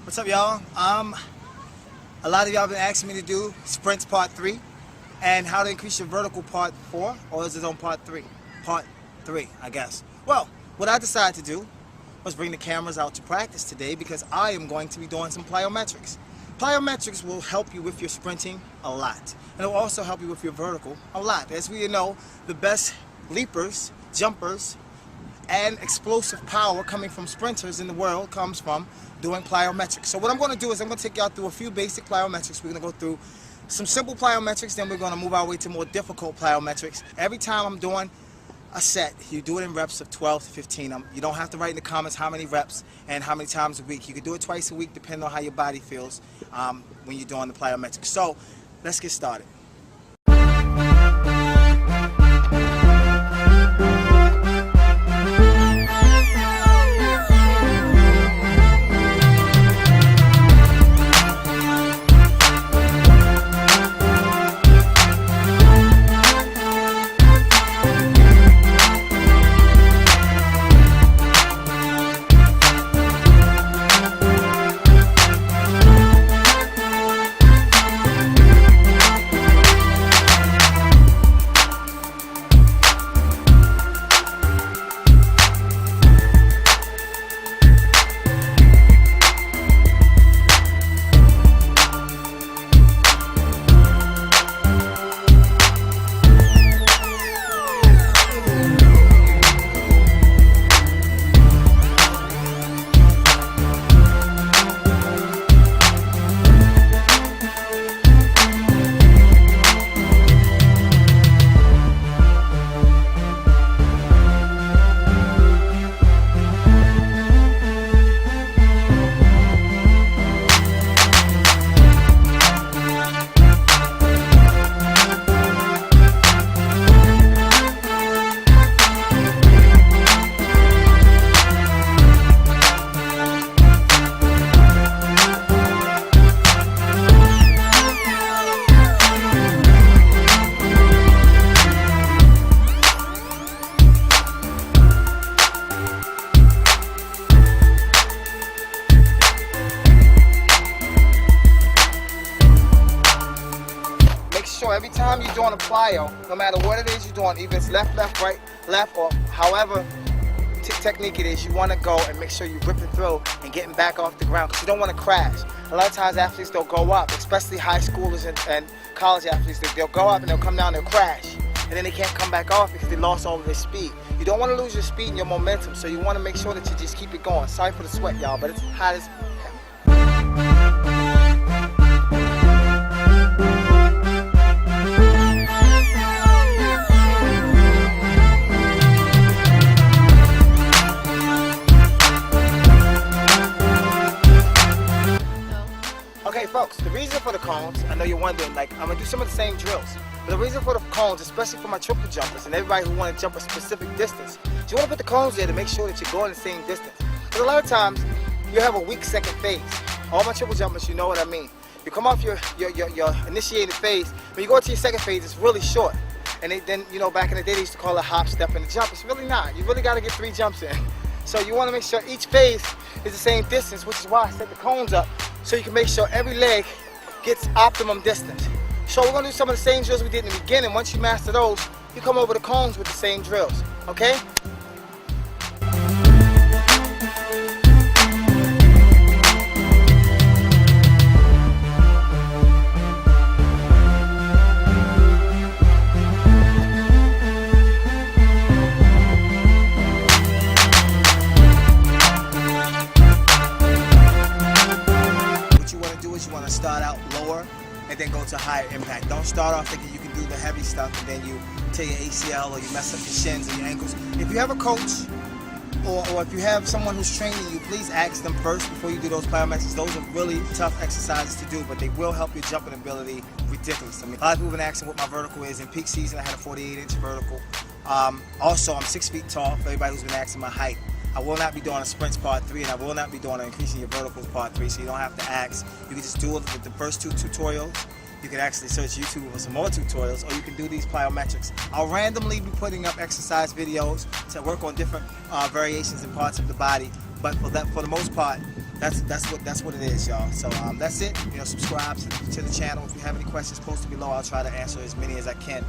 What's up, y'all? A lot of y'all been asking me to do sprints part 3 and how to increase your vertical part 4, or is it on part 3? Part 3, I guess. Well, what I decided to do was bring the cameras out to practice today because I am going to be doing some plyometrics. Plyometrics will help you with your sprinting a lot, and it will also help you with your vertical a lot. As we know, the best leapers, jumpers, and explosive power coming from sprinters in the world comes from doing plyometrics. So what I'm going to do is I'm going to take y'all through a few basic plyometrics. We're going to go through some simple plyometrics, then we're going to move our way to more difficult plyometrics. Every time I'm doing a set, you do it in reps of 12 to 15. You don't have to write in the comments how many reps and how many times a week. You can do it twice a week depending on how your body feels when you're doing the plyometrics. So let's get started. Every time you're doing a plyo, no matter what it is you're doing, even if it's left, left, right, left, or however technique it is, you want to go and make sure you're ripping through and getting back off the ground because you don't want to crash. A lot of times athletes, they'll go up, especially high schoolers and college athletes, they'll go up and they'll come down, they'll crash. And then they can't come back off because they lost all of their speed. You don't want to lose your speed and your momentum, so you want to make sure that you just keep it going. Sorry for the sweat, y'all, but it's hot as hell. Okay folks, the reason for the cones, I know you're wondering, like, I'm going to do some of the same drills. But the reason for the cones, especially for my triple jumpers and everybody who want to jump a specific distance, is you want to put the cones there to make sure that you're going the same distance. Because a lot of times, you have a weak second phase. All my triple jumpers, you know what I mean. You come off your initiated phase, when you go to your second phase, it's really short. And then, you know, back in the day, they used to call it hop, step, and a jump. It's really not. You really got to get 3 jumps in. So you want to make sure each phase is the same distance, which is why I set the cones up, so you can make sure every leg gets optimum distance. So we're going to do some of the same drills we did in the beginning. Once you master those, you come over the cones with the same drills, okay? You want to start out lower and then go to higher impact. Don't start off thinking you can do the heavy stuff and then you tear your ACL or you mess up your shins or your ankles. If you have a coach or if you have someone who's training you, please ask them first before you do those plyometrics. Those are really tough exercises to do, but they will help your jumping ability ridiculous. I mean, a lot of people have been asking what my vertical is. In peak season, I had a 48-inch vertical. Also, I'm 6 feet tall, for everybody who's been asking my height. I will not be doing a sprints part 3, and I will not be doing an increasing your verticals part 3, so you don't have to ask. You can just do it with the first 2 tutorials. You can actually search YouTube for some more tutorials, or you can do these plyometrics. I'll randomly be putting up exercise videos to work on different variations and parts of the body, but for the most part, that's what it is, y'all. So that's it. You know, subscribe to the channel. If you have any questions, post it below. I'll try to answer as many as I can